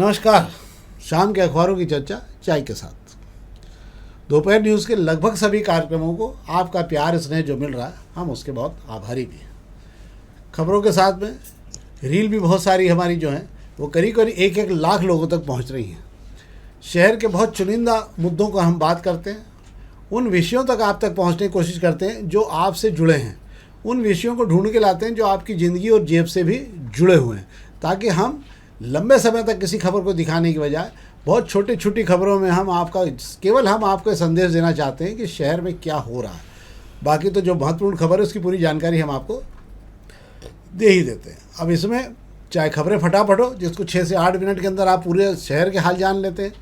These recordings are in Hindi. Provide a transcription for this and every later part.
नमस्कार। शाम के अखबारों की चर्चा चाय के साथ। दोपहर न्यूज़ के लगभग सभी कार्यक्रमों को आपका प्यार स्नेह जो मिल रहा है, हम उसके बहुत आभारी भी हैं। खबरों के साथ में रील भी बहुत सारी हमारी जो हैं वो करीब करीब 1-1 लाख लोगों तक पहुंच रही हैं। शहर के बहुत चुनिंदा मुद्दों का हम बात करते हैं, उन विषयों तक आप तक पहुँचने की कोशिश करते हैं जो आपसे जुड़े हैं, उन विषयों को ढूंढ के लाते हैं जो आपकी ज़िंदगी और जेब से भी जुड़े हुए हैं, ताकि हम लंबे समय तक किसी खबर को दिखाने की बजाय बहुत छोटी छोटी खबरों में हम आपको संदेश देना चाहते हैं कि शहर में क्या हो रहा है। बाकी तो जो महत्वपूर्ण खबर है उसकी पूरी जानकारी हम आपको दे ही देते हैं। अब इसमें चाहे खबरें फटाफट हो जिसको 6 से 8 मिनट के अंदर आप पूरे शहर के हाल जान लेते हैं,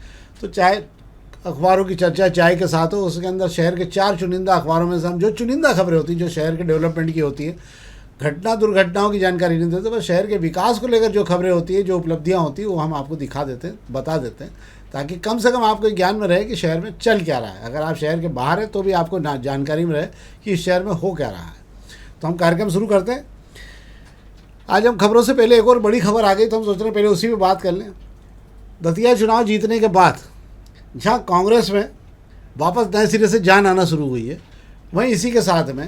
तो चाहे अखबारों की चर्चा चाय के साथ हो, उसके अंदर शहर के 4 चुनिंदा अखबारों में से हम जो चुनिंदा खबरें होती हैं जो शहर के डेवलपमेंट की होती है, घटना दुर्घटनाओं की जानकारी नहीं देते, बस शहर के विकास को लेकर जो खबरें होती है, जो उपलब्धियां होती है, वो हम आपको दिखा देते हैं, बता देते हैं, ताकि कम से कम आपको ज्ञान में रहे कि शहर में चल क्या रहा है। अगर आप शहर के बाहर हैं तो भी आपको जानकारी में रहे कि इस शहर में हो क्या रहा है। तो हम कार्यक्रम शुरू करते हैं। आज हम खबरों से पहले एक और बड़ी खबर आ गई, तो हम सोच रहे हैं पहले उसी पर बात कर लें। दतिया चुनाव जीतने के बाद जहाँ कांग्रेस में वापस नए सिरे से जान आना शुरू हुई है, वहीं इसी के साथ में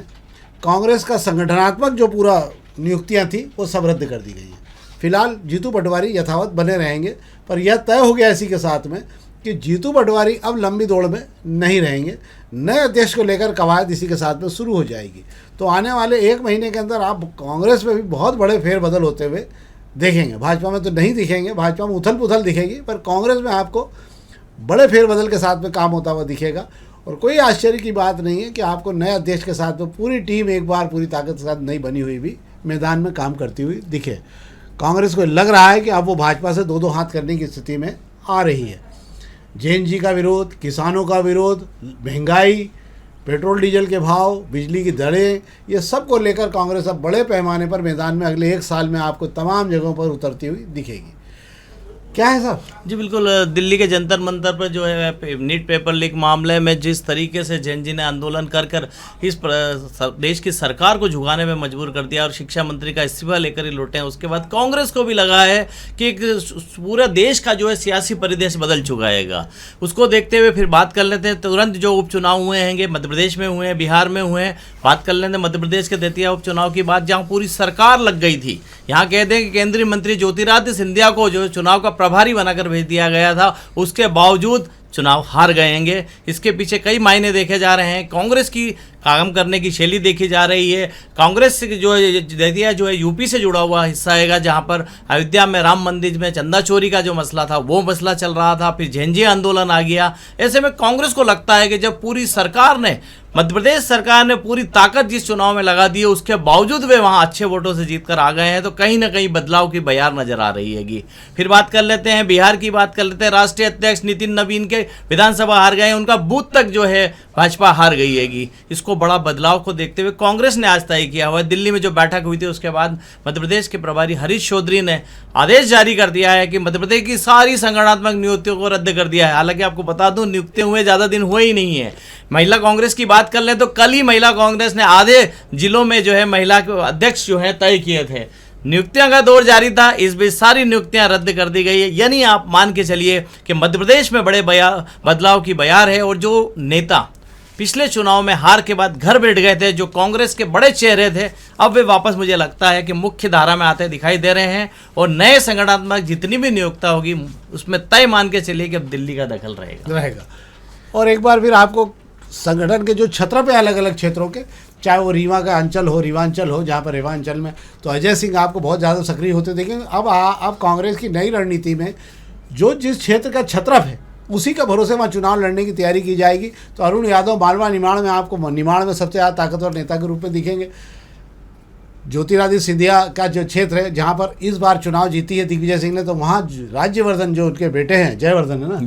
कांग्रेस का संगठनात्मक जो पूरा नियुक्तियां थी वो सब रद्द कर दी गई हैं। फिलहाल जीतू पटवारी यथावत बने रहेंगे, पर यह तय हो गया इसी के साथ में कि जीतू पटवारी अब लंबी दौड़ में नहीं रहेंगे। नए अध्यक्ष को लेकर कवायद इसी के साथ में शुरू हो जाएगी। तो आने वाले 1 महीने के अंदर आप कांग्रेस में भी बहुत बड़े फेरबदल होते हुए देखेंगे। भाजपा में तो नहीं दिखेंगे, भाजपा में उथल पुथल दिखेगी, पर कांग्रेस में आपको बड़े फेरबदल के साथ में काम होता हुआ दिखेगा। और कोई आश्चर्य की बात नहीं है कि आपको नए अध्यक्ष के साथ में पूरी टीम एक बार पूरी ताकत के साथ नई बनी हुई भी मैदान में काम करती हुई दिखे। कांग्रेस को लग रहा है कि अब वो भाजपा से 2-2 हाथ करने की स्थिति में आ रही है। जैन जी का विरोध, किसानों का विरोध, महंगाई, पेट्रोल डीजल के भाव, बिजली की दरें, ये सब को लेकर कांग्रेस अब बड़े पैमाने पर मैदान में अगले 1 साल में आपको तमाम जगहों पर उतरती हुई दिखेगी। क्या है साहब? जी बिल्कुल। दिल्ली के जंतर मंतर पर जो है नीट पेपर लीक मामले में जिस तरीके से जैन जी ने आंदोलन कर इस देश की सरकार को झुकाने में मजबूर कर दिया और शिक्षा मंत्री का इस्तीफा लेकर ही लौटे हैं, उसके बाद कांग्रेस को भी लगा है कि पूरा देश का जो है सियासी परिदृश्य बदल चुका है। उसको देखते हुए फिर बात कर लेते हैं तुरंत जो उपचुनाव हुए हैं, मध्य प्रदेश में हुए हैं, बिहार में हुए हैं। बात कर लेते हैं मध्य प्रदेश के दतिया उपचुनाव की बात, जहाँ पूरी सरकार लग गई थी। यहाँ कहते हैं कि केंद्रीय मंत्री ज्योतिरादित्य सिंधिया को जो चुनाव का प्रभारी बनाकर भेज दिया गया था, उसके बावजूद चुनाव हार गए हैं। इसके पीछे कई मायने देखे जा रहे हैं। कांग्रेस की काम करने की शैली देखी जा रही है। कांग्रेस से जो है दतिया जो है यूपी से जुड़ा हुआ हिस्सा है, जहां पर अयोध्या में राम मंदिर में चंदा चोरी का जो मसला था वो मसला चल रहा था, फिर झेंझे आंदोलन आ गया। ऐसे में कांग्रेस को लगता है कि जब पूरी सरकार ने, मध्य प्रदेश सरकार ने पूरी ताकत जिस चुनाव में लगा दी है, उसके बावजूद वे वहां अच्छे वोटों से जीत कर आ गए हैं, तो कहीं ना कहीं बदलाव की बयार नजर आ रही हैगी। फिर बात कर लेते हैं बिहार की, बात कर लेते हैं। राष्ट्रीय अध्यक्ष नितिन नवीन के विधानसभा हार गए, उनका बूथ तक जो है भाजपा हार गई हैगी। इसको बड़ा बदलाव को देखते हुए कांग्रेस ने आज तय किया हुआ। दिल्ली में जो बैठक हुई थी उसके बाद मध्य प्रदेश के प्रभारी हरीश चौधरी ने आदेश जारी कर दिया है कि मध्य प्रदेश की सारी संगठनात्मक नियुक्तियों को रद्द कर दिया है। हालांकि आपको बता दूं, नियुक्ति हुए ज़्यादा दिन हुए ही नहीं है। महिला कांग्रेस की बात कर लें तो कल ही महिला कांग्रेस ने आधे जिलों में जो है महिला अध्यक्ष जो है तय किए थे। नियुक्तियों का दौर जारी था, इस बीच सारी नियुक्तियां रद्द कर दी गई है। यानी आप मान के चलिए कि मध्य प्रदेश में बड़े बदलाव की बयार है। और जो नेता पिछले चुनाव में हार के बाद घर बैठ गए थे, जो कांग्रेस के बड़े चेहरे थे, अब वे वापस मुझे लगता है कि मुख्य धारा में आते दिखाई दे रहे हैं। और नए संगठनात्मक जितनी भी नियुक्ता होगी उसमें तय मान के चलिए कि अब दिल्ली का दखल रहेगा। और एक बार फिर आपको संगठन के जो छत्र पे अलग अलग क्षेत्रों के, चाहे वो रीवा का अंचल हो, रीवांचल हो, जहाँ पर रेवांचल में तो अजय सिंह आपको बहुत ज़्यादा सक्रिय होते देखेंगे। अब कांग्रेस की नई रणनीति में जो जिस क्षेत्र का छत्रप है उसी का भरोसे वहाँ चुनाव लड़ने की तैयारी की जाएगी। तो अरुण यादव मालवा निमाड़ में आपको निमाड़ में सबसे ज़्यादा ताकतवर नेता के रूप में दिखेंगे। ज्योतिरादित्य सिंधिया का जो क्षेत्र है जहाँ पर इस बार चुनाव जीती है दिग्विजय सिंह ने, तो वहाँ राज्यवर्धन जो उनके बेटे हैं, जयवर्धन है ना,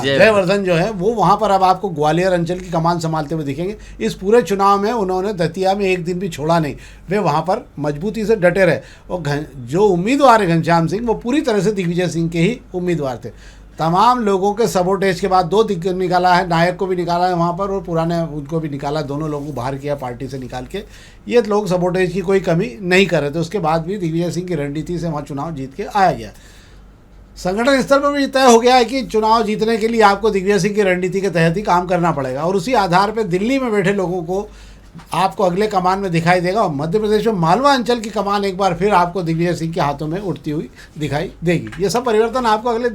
जयवर्धन जो है वो वहाँ पर अब आपको ग्वालियर अंचल की कमान संभालते हुए दिखेंगे। इस पूरे चुनाव में उन्होंने दतिया में एक दिन भी छोड़ा नहीं, वे वहाँ पर मजबूती से डटे रहे। और जो उम्मीदवार है घनश्याम सिंह, वो पूरी तरह से दिग्विजय सिंह के ही उम्मीदवार थे। तमाम लोगों के सबोटेज के बाद 2 दिग्गज निकाला है, नायक को भी निकाला है वहाँ पर और पुराने उनको भी निकाला, दोनों लोगों को बाहर किया पार्टी से निकाल के। ये लोग सबोटेज की कोई कमी नहीं कर रहे थे। उसके बाद भी दिग्विजय सिंह की रणनीति से वहाँ चुनाव जीत के आया गया। संगठन स्तर पर भी तय हो गया है कि चुनाव जीतने के लिए आपको दिग्विजय सिंह की रणनीति के तहत ही काम करना पड़ेगा और उसी आधार पर दिल्ली में बैठे लोगों को आपको अगले कमान में दिखाई देगा और मध्य प्रदेश में मालवा अंचल की कमान एक बार फिर आपको दिग्विजय सिंह के हाथों में उठती हुई दिखाई देगी। ये सब परिवर्तन आपको अगले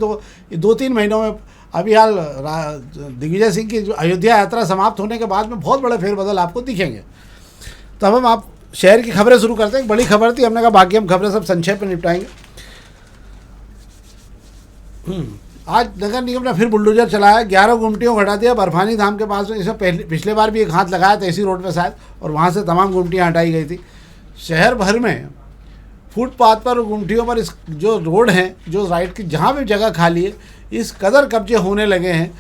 दो तीन महीनों में, अभी हाल दिग्विजय सिंह की जो अयोध्या यात्रा समाप्त होने के बाद में बहुत बड़े फेरबदल आपको दिखेंगे। तब हम आप शहर की खबरें शुरू करते हैं। बड़ी खबर थी, हमने कहा बाकी हम खबरें सब संक्षेप में निपटाएंगे। आज नगर निगम ने फिर बुलडोजर चलाया, 11 गुमटियों को हटा दिया बर्फानी धाम के पास में। इसमें पिछले बार भी एक हाथ लगाया था इसी रोड पे शायद, और वहाँ से तमाम गुमटियाँ हटाई गई थी। शहर भर में फुटपाथ पर गुमटियों पर इस जो रोड हैं, जो राइट की जहाँ भी जगह खाली है, इस कदर कब्जे होने लगे हैं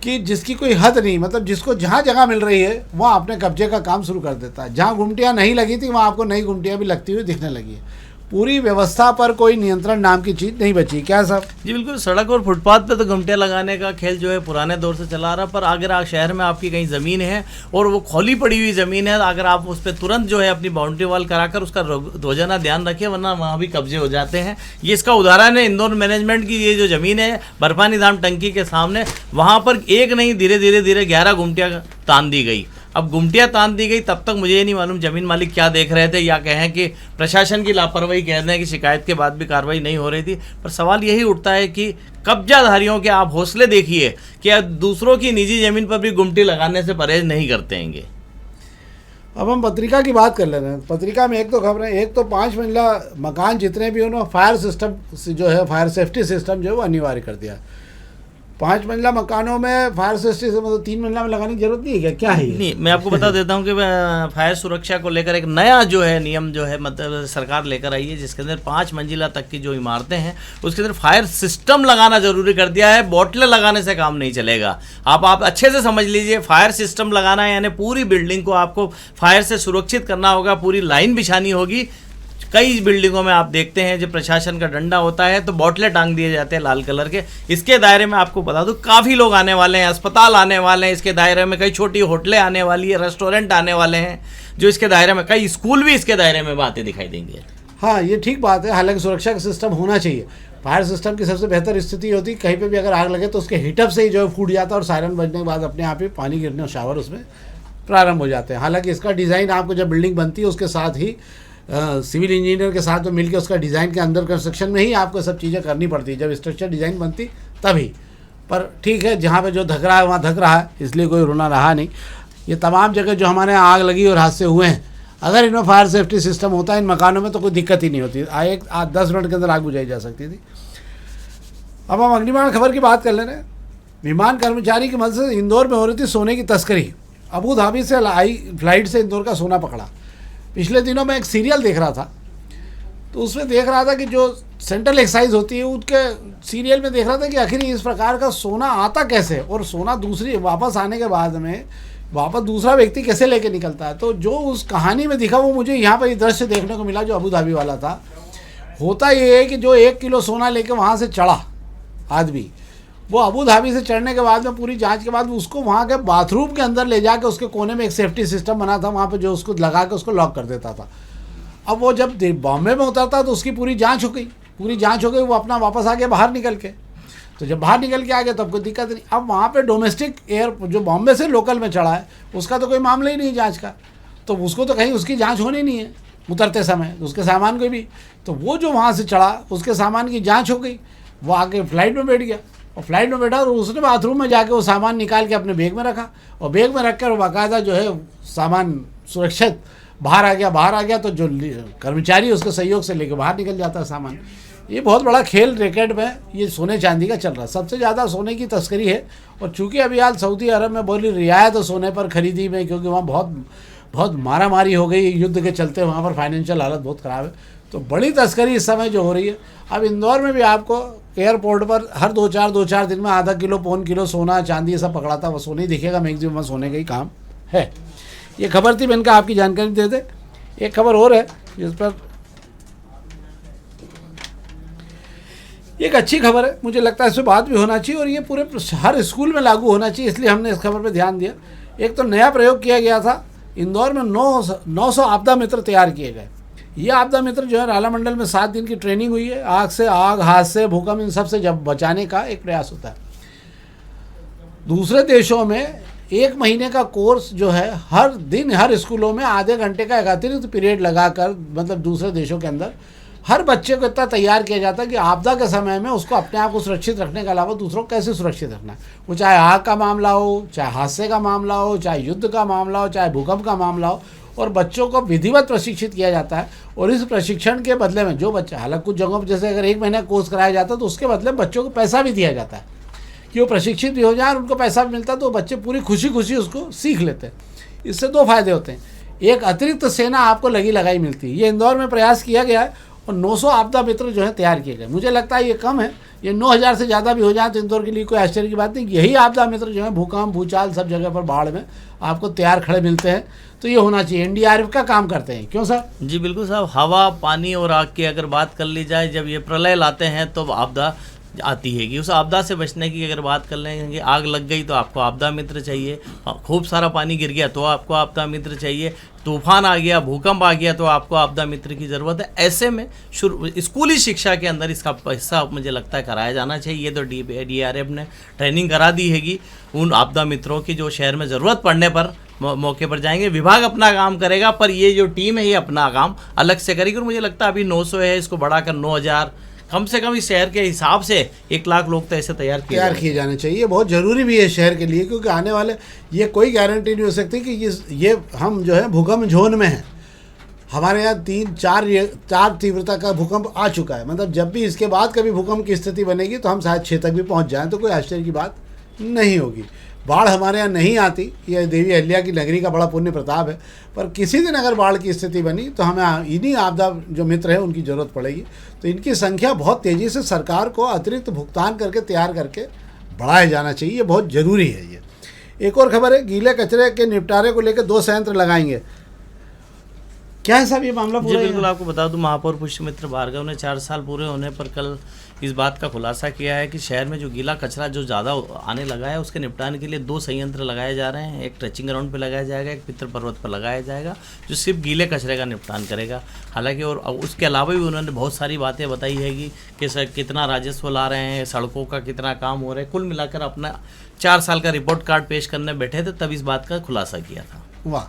कि जिसकी कोई हद नहीं। मतलब जिसको जहाँ जगह मिल रही है वहाँ अपने कब्जे का काम शुरू कर देता है। जहाँ गुमटियाँ नहीं लगी थी वहाँ आपको नई गुमटियाँ भी लगती हुई दिखने लगी है। पूरी व्यवस्था पर कोई नियंत्रण नाम की चीज़ नहीं बची। क्या साहब? जी बिल्कुल, सड़क और फुटपाथ पे तो घुमटियाँ लगाने का खेल जो है पुराने दौर से चला आ रहा, पर अगर आप शहर में आपकी कहीं ज़मीन है और वो खोली पड़ी हुई ज़मीन है, अगर आप उस पर तुरंत जो है अपनी बाउंड्री वॉल कराकर उसका रोजाना ध्यान रखें, वरना वहाँ भी कब्जे हो जाते हैं। ये इसका उदाहरण है इंदौर मैनेजमेंट की। ये जो ज़मीन है बर्फानी धाम टंकी के सामने, वहाँ पर एक नहीं धीरे 11 गुमटियाँ तान दी गई। अब गुमटियाँ तान दी गई, तब तक मुझे ये नहीं मालूम ज़मीन मालिक क्या देख रहे थे, या कहें कि प्रशासन की लापरवाही कह रहे हैं कि शिकायत के बाद भी कार्रवाई नहीं हो रही थी। पर सवाल यही उठता है कि कब्जाधारियों के आप हौसले देखिए कि आप दूसरों की निजी ज़मीन पर भी गुमटी लगाने से परहेज नहीं करते हैंगे। अब हम पत्रिका की बात कर ले रहे हैं। पत्रिका में एक तो खबर है, एक तो 5 मंजिला मकान जितने भी उन्होंने फायर सिस्टम जो है, फायर सेफ्टी सिस्टम जो है वो अनिवार्य कर दिया। 5 मंजिला मकानों में फायर सेफ्टी से मतलब 3 मंजिला में लगाने की जरूरत नहीं है क्या है? नहीं, मैं आपको बता देता हूँ कि फायर सुरक्षा को लेकर एक नया जो है नियम जो है मतलब सरकार लेकर आई है, जिसके अंदर 5 मंजिला तक की जो इमारतें हैं उसके अंदर फायर सिस्टम लगाना जरूरी कर दिया है। बोतलें लगाने से काम नहीं चलेगा। आप अच्छे से समझ लीजिए, फायर सिस्टम लगाना है यानी पूरी बिल्डिंग को आपको फायर से सुरक्षित करना होगा, पूरी लाइन बिछानी होगी। कई बिल्डिंगों में आप देखते हैं जब प्रशासन का डंडा होता है तो बोतलें टांग दिए जाते हैं लाल कलर के। इसके दायरे में आपको बता दूं काफ़ी लोग आने वाले हैं, अस्पताल आने वाले हैं इसके दायरे में, कई छोटी होटलें आने वाली है, रेस्टोरेंट आने वाले हैं जो इसके दायरे में, कई स्कूल भी इसके दायरे में आते दिखाई देंगे। हाँ, ये ठीक बात है। हालांकि सुरक्षा का सिस्टम होना चाहिए। फायर सिस्टम की सबसे बेहतर स्थिति होती है कहीं पे भी अगर आग लगे तो उसके हीटअप से ही जो है फूट जाता है और सायरन बजने के बाद अपने आप ही पानी गिरने और शावर उसमें प्रारंभ हो जाते हैं। हालांकि इसका डिज़ाइन आपको जब बिल्डिंग बनती है उसके साथ ही सिविल इंजीनियर के साथ में मिलकर उसका डिज़ाइन के अंदर कंस्ट्रक्शन में ही आपको सब चीज़ें करनी पड़ती है। जब स्ट्रक्चर डिज़ाइन बनती तभी। पर ठीक है, जहाँ पे जो धक रहा है वहाँ धक रहा है, इसलिए कोई रोना रहा नहीं। ये तमाम जगह जो हमारे यहाँ आग लगी और हादसे हुए हैं, अगर इनमें फायर सेफ्टी सिस्टम होता है इन मकानों में तो कोई दिक्कत ही नहीं होती। 10 मिनट के अंदर आग बुझाई जा सकती थी। अब हम अगली खबर की बात कर ले रहे हैं। विमान कर्मचारी की मदद से इंदौर में हो रही थी सोने की तस्करी। अबू धाबी से आई फ्लाइट से इंदौर का सोना पकड़ा। पिछले दिनों मैं एक सीरियल देख रहा था तो उसमें देख रहा था कि जो सेंट्रल एक्साइज होती है उसके सीरियल में देख रहा था कि आखिर इस प्रकार का सोना आता कैसे, और सोना वापस आने के बाद में वापस दूसरा व्यक्ति कैसे लेके निकलता है। तो जो उस कहानी में दिखा वो मुझे यहाँ पर ये दृश्य देखने को मिला जो अबू धाबी वाला था। होता ये है कि जो 1 किलो सोना लेके वहाँ से चढ़ा आदमी, वो अबू धाबी से चढ़ने के बाद में पूरी जांच के बाद उसको वहाँ के बाथरूम के अंदर ले जाके उसके कोने में एक सेफ्टी सिस्टम बना था वहाँ पे जो उसको लगा के उसको लॉक कर देता था। अब वो जब बॉम्बे में उतरता तो उसकी पूरी जांच हो गई, वो अपना वापस आ गया बाहर निकल के। तो जब बाहर निकल के आ गया तब कोई दिक्कत नहीं। अब वहाँ पे डोमेस्टिक एयर जो बॉम्बे से लोकल में चढ़ा है उसका तो कोई मामला ही नहीं जाँच का, तो उसको तो कहीं उसकी जाँच होनी नहीं है उतरते समय, उसके सामान को भी। तो वो जो वहाँ से चढ़ा उसके सामान की जाँच हो गई, वो आके फ्लाइट में बैठ गया और फ्लाइट में बैठा और उसने बाथरूम में जाके वो सामान निकाल के अपने बैग में रखा और बैग में रख कर बाकायदा जो है सामान सुरक्षित बाहर आ गया। तो जो कर्मचारी उसके सहयोग से लेकर बाहर निकल जाता है सामान। ये बहुत बड़ा खेल रैकेट में ये सोने चांदी का चल रहा है। सबसे ज़्यादा सोने की तस्करी है। और चूँकि अभी हाल सऊदी अरब में बोली रियायत तो सोने पर खरीदी में, क्योंकि वहाँ बहुत मारामारी हो गई युद्ध के चलते, वहाँ पर फाइनेंशियल हालत बहुत ख़राब है। तो बड़ी तस्करी इस समय जो हो रही है। अब इंदौर में भी आपको एयरपोर्ट पर हर 2-4 दिन में आधा किलो पौन किलो सोना चांदी ये सब पकड़ाता, वो सोने ही दिखेगा मैक्सिमम, सोने का ही काम है। ये खबर थी, मैंने कहा आपकी जानकारी दे दे। एक खबर और है जिस पर एक अच्छी खबर है, मुझे लगता है इस पर बात भी होना चाहिए और ये पूरे हर स्कूल में लागू होना चाहिए, इसलिए हमने इस खबर पर ध्यान दिया। एक तो नया प्रयोग किया गया था इंदौर में 900 आपदा मित्र तैयार किए गए। ये आपदा मित्र जो है राला मंडल में 7 दिन की ट्रेनिंग हुई है। आग से आग, हादसे, भूकंप, इन सब से जब बचाने का एक प्रयास होता है। दूसरे देशों में 1 महीने का कोर्स जो है हर दिन हर स्कूलों में आधे घंटे का एक अतिरिक्त पीरियड लगाकर, मतलब दूसरे देशों के अंदर हर बच्चे को इतना तैयार किया जाता है कि आपदा के समय में उसको अपने आप को सुरक्षित रखने के अलावा दूसरों को कैसे सुरक्षित रखना है। वो चाहे आग का मामला हो, चाहे हादसे का मामला हो, चाहे युद्ध का मामला हो, चाहे भूकंप का मामला हो, और बच्चों को विधिवत प्रशिक्षित किया जाता है। और इस प्रशिक्षण के बदले में जो बच्चा, हालांकि कुछ जगहों पर जैसे अगर 1 महीना कोर्स कराया जाता है तो उसके बदले में बच्चों को पैसा भी दिया जाता है कि वो प्रशिक्षित भी हो जाए और उनको पैसा भी मिलता है, तो बच्चे पूरी खुशी खुशी उसको सीख लेते हैं। इससे 2 फायदे होते हैं। एक, अतिरिक्त सेना आपको लगी लगाई मिलती है। ये इंदौर में प्रयास किया गया है और 900 आपदा मित्र जो है तैयार किए गए। मुझे लगता है ये कम है, ये 9000 से ज़्यादा भी हो जाए तो इंदौर के लिए कोई आश्चर्य की बात नहीं। यही आपदा मित्र जो है भूकंप, भूचाल, सब जगह पर बाढ़ में आपको तैयार खड़े मिलते हैं। तो ये होना चाहिए। एनडीआरएफ का काम करते हैं। क्यों सर? जी बिल्कुल साहब, हवा, पानी और आग की अगर बात कर ली जाए, जब ये प्रलय लाते हैं तो आपदा आती है कि उस आपदा से बचने की अगर बात कर लेंगे, आग लग गई तो आपको आपदा मित्र चाहिए, खूब सारा पानी गिर गया तो आपको आपदा मित्र चाहिए, तूफान आ गया, भूकंप आ गया तो आपको आपदा मित्र की ज़रूरत है। ऐसे में स्कूली शिक्षा के अंदर इसका हिस्सा मुझे लगता है कराया जाना चाहिए। ये तो डीआरएफ ने ट्रेनिंग करा दी है कि उन आपदा मित्रों की जो शहर में ज़रूरत पड़ने पर मौके पर जाएंगे। विभाग अपना काम करेगा, पर ये जो टीम है ये अपना काम अलग से करेगी। और मुझे लगता है अभी 900 है, इसको बढ़ाकर 9000, कम से कम इस शहर के हिसाब से 1 लाख लोग तो ऐसे तैयार किए जाने चाहिए। बहुत ज़रूरी भी है शहर के लिए, क्योंकि आने वाले, ये कोई गारंटी नहीं हो सकती कि ये हम जो है भूकंप जोन में हैं। हमारे यहाँ 3-4 तीव्रता का भूकंप आ चुका है। मतलब जब भी इसके बाद कभी भूकंप की स्थिति बनेगी तो हम शायद 6 तक भी पहुँच जाएँ, तो कोई आश्चर्य की बात नहीं होगी। बाढ़ हमारे यहाँ नहीं आती, ये देवी अहिल्या की नगरी का बड़ा पुण्य प्रताप है। पर किसी दिन अगर बाढ़ की स्थिति बनी तो हमें इन्हीं आपदा जो मित्र हैं उनकी ज़रूरत पड़ेगी। तो इनकी संख्या बहुत तेज़ी से सरकार को अतिरिक्त भुगतान करके तैयार करके बढ़ाया जाना चाहिए। ये बहुत ज़रूरी है। ये एक और खबर है, गीले कचरे के निपटारे को लेकर 2 संयंत्र लगाएंगे। क्या है साहब ये मामला पूरा? जी बिल्कुल, आपको बता दूं, महापौर पुष्यमित्र भार्गव ने 4 साल पूरे होने पर कल इस बात का खुलासा किया है कि शहर में जो गीला कचरा जो ज़्यादा आने लगा है उसके निपटाने के लिए 2 संयंत्र लगाए जा रहे हैं। एक ट्रैचिंग ग्राउंड पे लगाया जाएगा, एक पितर पर्वत पर लगाया जाएगा, जो सिर्फ गीले कचरे का निपटान करेगा। हालांकि और उसके अलावा भी उन्होंने बहुत सारी बातें बताई है कि कितना राजस्व ला रहे हैं, सड़कों का कितना काम हो रहा है। कुल मिलाकर अपना 4 साल का रिपोर्ट कार्ड पेश करने बैठे थे, तब इस बात का खुलासा किया था। वाह,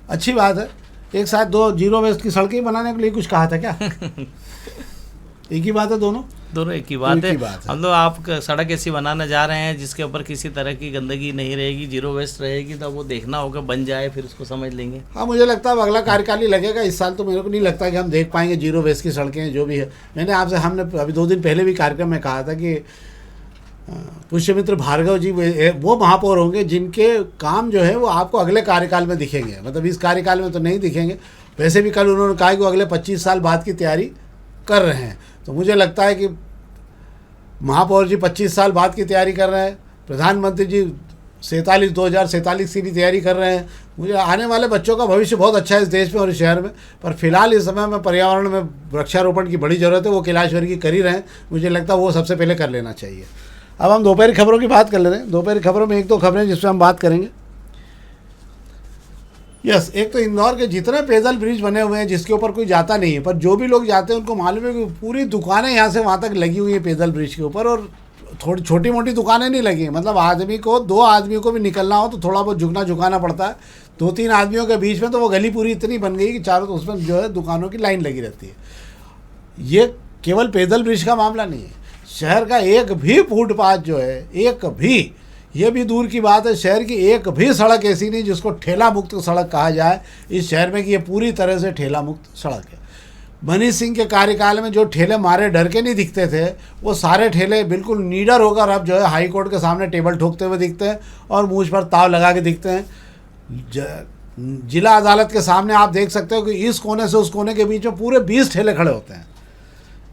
अच्छी बात है। एक साथ 2 जीरो वेस्ट की सड़कें बनाने के लिए कुछ कहा था क्या? एक ही बात है, दोनों एक ही बात है। हम लोग आप सड़क ऐसी बनाने जा रहे हैं जिसके ऊपर किसी तरह की गंदगी नहीं रहेगी, जीरो वेस्ट रहेगी, तो वो देखना होगा, बन जाए फिर उसको समझ लेंगे। हाँ, मुझे लगता है अगला कार्यकाल ही लगेगा। इस साल तो मेरे को नहीं लगता कि हम देख पाएंगे जीरो वेस्ट की सड़कें जो भी है। हमने अभी 2 दिन पहले भी कार्यक्रम में कहा था कि पुष्यमित्र भार्गव जी वो महापौर होंगे जिनके काम जो है वो आपको अगले कार्यकाल में दिखेंगे। मतलब इस कार्यकाल में तो नहीं दिखेंगे। वैसे भी कल उन्होंने कहा कि वो अगले 25 साल बाद की तैयारी कर रहे हैं। तो मुझे लगता है कि महापौर जी 25 साल बाद की तैयारी कर रहे हैं, प्रधानमंत्री जी 2047 की भी तैयारी कर रहे हैं। मुझे आने वाले बच्चों का भविष्य बहुत अच्छा है इस देश में और इस शहर में। पर फिलहाल इस समय में पर्यावरण में वृक्षारोपण की बड़ी ज़रूरत है। वो कैलाशवर की कर ही रहे हैं। मुझे लगता है वो सबसे पहले कर लेना चाहिए। अब हम दोपहर खबरों की बात कर ले रहे हैं। दोपहर खबरों में 1-2 खबरें जिस पर हम बात करेंगे। एक तो इंदौर के जितने पेदल ब्रिज बने हुए हैं जिसके ऊपर कोई जाता नहीं है, पर जो भी लोग जाते हैं उनको मालूम है कि पूरी दुकानें यहाँ से वहाँ तक लगी हुई हैं पेदल ब्रिज के ऊपर। और थोड़ी छोटी मोटी दुकानें नहीं लगी हैं। मतलब आदमी को 2 आदमियों को भी निकलना हो तो थोड़ा बहुत झुकाना पड़ता है। 2-3 आदमियों के बीच में तो वो गली पूरी इतनी बन गई कि चारों तो उसमें जो है दुकानों की लाइन लगी रहती है। ये केवल पेदल ब्रिज का मामला नहीं है। शहर का एक भी फुटपाथ जो है, एक भी, ये भी दूर की बात है, शहर की एक भी सड़क ऐसी नहीं जिसको ठेला मुक्त सड़क कहा जाए इस शहर में कि ये पूरी तरह से ठेला मुक्त सड़क है। मनीष सिंह के कार्यकाल में जो ठेले मारे डर के नहीं दिखते थे, वो सारे ठेले बिल्कुल नीडर होकर अब जो है हाई कोर्ट के सामने टेबल ठोकते हुए दिखते हैं और मूंछ पर ताव लगा के दिखते हैं। जिला अदालत के सामने आप देख सकते हो कि इस कोने से उस कोने के बीच में पूरे 20 ठेले खड़े होते हैं।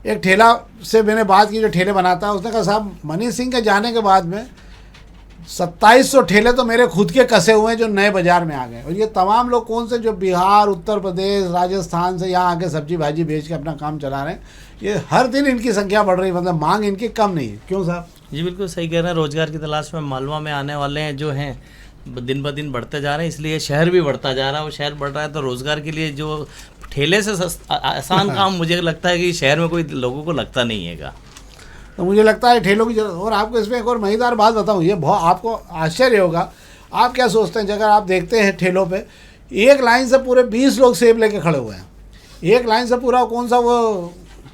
एक ठेला से मैंने बात की जो ठेले बनाता है, उसने कहा साहब मनीष सिंह के जाने के बाद में 2700 ठेले तो मेरे खुद के कसे हुए हैं जो नए बाज़ार में आ गए। और ये तमाम लोग कौन से, जो बिहार, उत्तर प्रदेश, राजस्थान से यहाँ आके सब्जी भाजी बेच के अपना काम चला रहे हैं। ये हर दिन इनकी संख्या बढ़ रही है, मतलब मांग इनकी कम नहीं है। क्यों साहब? जी बिल्कुल सही कह रहे हैं। रोजगार की तलाश में मालवा में आने वाले हैं जो हैं दिन ब दिन बढ़ते जा रहे हैं, इसलिए शहर भी बढ़ता जा रहा है। और शहर बढ़ रहा है तो रोज़गार के लिए जो ठेले से आसान काम मुझे लगता है कि शहर में कोई लोगों को लगता नहीं हैगा। तो मुझे लगता है ठेलों की जरूरत। और आपको इसमें एक और मज़ेदार बात बताऊँ, ये बहुत आपको आश्चर्य होगा। आप क्या सोचते हैं, अगर आप देखते हैं ठेलों पे एक लाइन से पूरे 20 लोग सेब लेके खड़े हुए हैं, एक लाइन से पूरा कौन सा वो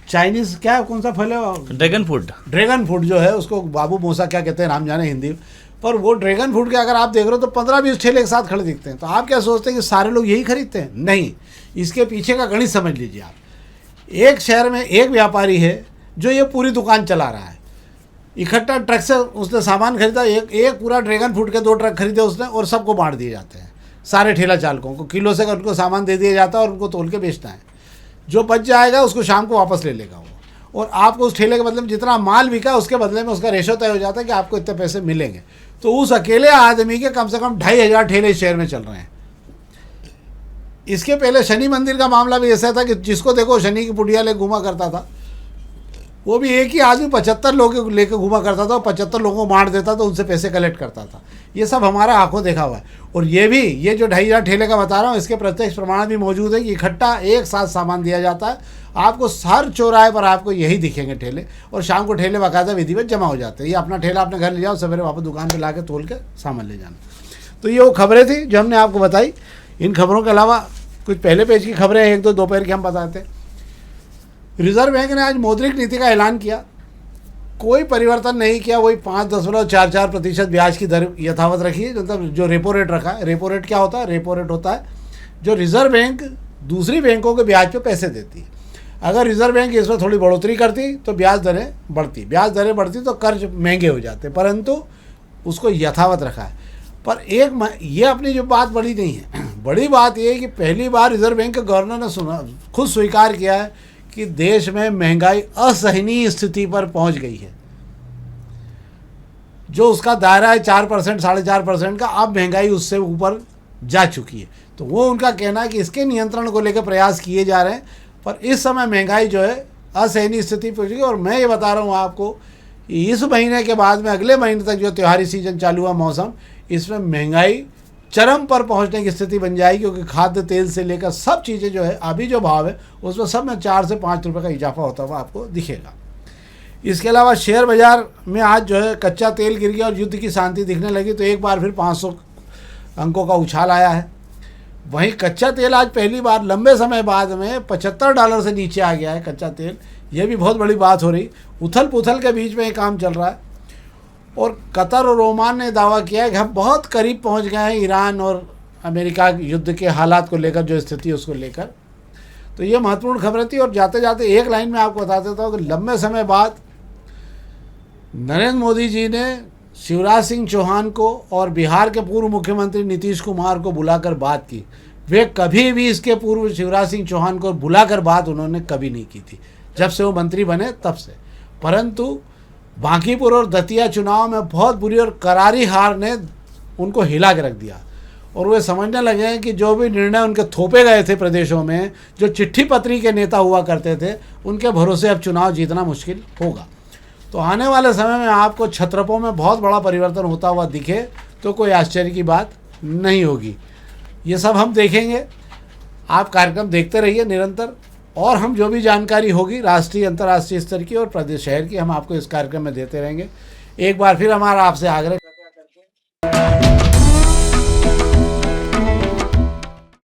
चाइनीज़ क्या कौन सा फल है, ड्रैगन फ्रूट। ड्रैगन फ्रूट जो है उसको बाबू मोसा क्या कहते हैं, नाम जाने हिंदी में, पर वो ड्रैगन फ्रूट के अगर आप देख रहे हो तो 15-20 ठेले एक साथ खड़े दिखते हैं। तो आप क्या सोचते हैं कि सारे लोग यही खरीदते हैं? नहीं, इसके पीछे का गणित समझ लीजिए आप। एक शहर में एक व्यापारी है जो ये पूरी दुकान चला रहा है, इकट्ठा ट्रक से उसने सामान खरीदा, एक पूरा ड्रैगन फ्रूट के 2 ट्रक खरीदे उसने और सबको बांट दिए जाते हैं। सारे ठेला चालकों को किलो से उनको सामान दे दिया जाता है और उनको तोल के बेचना है। जो बच जाएगा उसको शाम को वापस ले लेगा वो, और आपको उस ठेले के बदले में जितना माल बिका उसके बदले में उसका रेशो तय हो जाता है कि आपको इतने पैसे मिलेंगे। तो उस अकेले आदमी के कम से कम 2500 ठेले इस शहर में चल रहे हैं। इसके पहले शनि मंदिर का मामला भी ऐसा था कि जिसको देखो शनि की पुड़िया ले घूमा करता था, वो भी एक ही आदमी 75 लोग लेकर घूमा करता था और 75 लोगों को बांट देता था, उनसे पैसे कलेक्ट करता था। ये सब हमारा आंखों देखा हुआ है। और ये भी ये जो 2500 ठेले का बता रहा हूँ, इसके प्रत्यक्ष प्रमाण भी मौजूद है कि इकट्ठा एक साथ सामान दिया जाता है। आपको हर चौराहे पर आपको यही दिखेंगे ठेले, और शाम को ठेले बाकायदा विधिवत जमा हो जाते हैं। ये अपना ठेला अपने घर ले जाओ, सवेरे वापस दुकान पर ला के तोल के सामान ले जाना। तो ये वो खबरें थी जो हमने आपको बताई। इन खबरों के अलावा कुछ पहले पेज की खबरें एक दो दोपहर की हम बताते हैं। रिजर्व बैंक ने आज मौद्रिक नीति का ऐलान किया, कोई परिवर्तन नहीं किया, वही 5.44% ब्याज की दर यथावत रखी है, मतलब जो रेपो रेट रखा है। रेपो रेट क्या होता है? रेपो रेट होता है जो रिजर्व बैंक दूसरी बैंकों के ब्याज पे पैसे देती है। अगर रिजर्व बैंक इसमें थोड़ी बढ़ोतरी करती तो ब्याज दरें बढ़ती तो कर्ज महंगे हो जाते, परंतु उसको यथावत रखा है। पर ये अपनी जो बात बड़ी नहीं है, बड़ी बात ये है कि पहली बार रिजर्व बैंक के गवर्नर ने खुद स्वीकार किया है कि देश में महंगाई असहनीय स्थिति पर पहुंच गई है। जो उसका दायरा है 4% 4.5% का, अब महंगाई उससे ऊपर जा चुकी है। तो वो उनका कहना है कि इसके नियंत्रण को लेकर प्रयास किए जा रहे हैं, पर इस समय महंगाई जो है असहनीय स्थिति पर पहुंच गई। और मैं ये बता रहा हूँ आपको कि इस महीने के बाद में अगले महीने तक जो त्योहारी सीजन चालू हुआ मौसम, इसमें महंगाई चरम पर पहुंचने की स्थिति बन जाएगी, क्योंकि खाद्य तेल से लेकर सब चीज़ें जो है अभी जो भाव है उसमें सब में 4 से 5 रुपये का इजाफा होता हुआ आपको दिखेगा। इसके अलावा शेयर बाजार में आज जो है कच्चा तेल गिर गया और युद्ध की शांति दिखने लगी, तो एक बार फिर 500 अंकों का उछाल आया है। वहीं कच्चा तेल आज पहली बार लंबे समय बाद में $75 से नीचे आ गया है कच्चा तेल। ये भी बहुत बड़ी बात हो रही। उथल पुथल के बीच में ये काम चल रहा है। और कतर और ओमान ने दावा किया है कि हम बहुत करीब पहुंच गए हैं ईरान और अमेरिका युद्ध के हालात को लेकर, जो स्थिति है उसको लेकर। तो ये महत्वपूर्ण खबरें थी। और जाते जाते एक लाइन में आपको बता देता हूँ कि लंबे समय बाद नरेंद्र मोदी जी ने शिवराज सिंह चौहान को और बिहार के पूर्व मुख्यमंत्री नीतीश कुमार को बुलाकर बात की। वे कभी भी इसके पूर्व शिवराज सिंह चौहान को बुलाकर बात उन्होंने कभी नहीं की थी, जब से वो मंत्री बने तब से। परंतु बांकीपुर और दतिया चुनाव में बहुत बुरी और करारी हार ने उनको हिला के रख दिया, और वे समझने लगे हैं कि जो भी निर्णय उनके थोपे गए थे प्रदेशों में, जो चिट्ठी पत्री के नेता हुआ करते थे, उनके भरोसे अब चुनाव जीतना मुश्किल होगा। तो आने वाले समय में आपको छत्रपों में बहुत बड़ा परिवर्तन होता हुआ दिखे तो कोई आश्चर्य की बात नहीं होगी। ये सब हम देखेंगे। आप कार्यक्रम देखते रहिए निरंतर, और हम जो भी जानकारी होगी राष्ट्रीय अंतर्राष्ट्रीय स्तर की और प्रदेश शहर की, हम आपको इस कार्यक्रम में देते रहेंगे। एक बार फिर हमारा आपसे आग्रह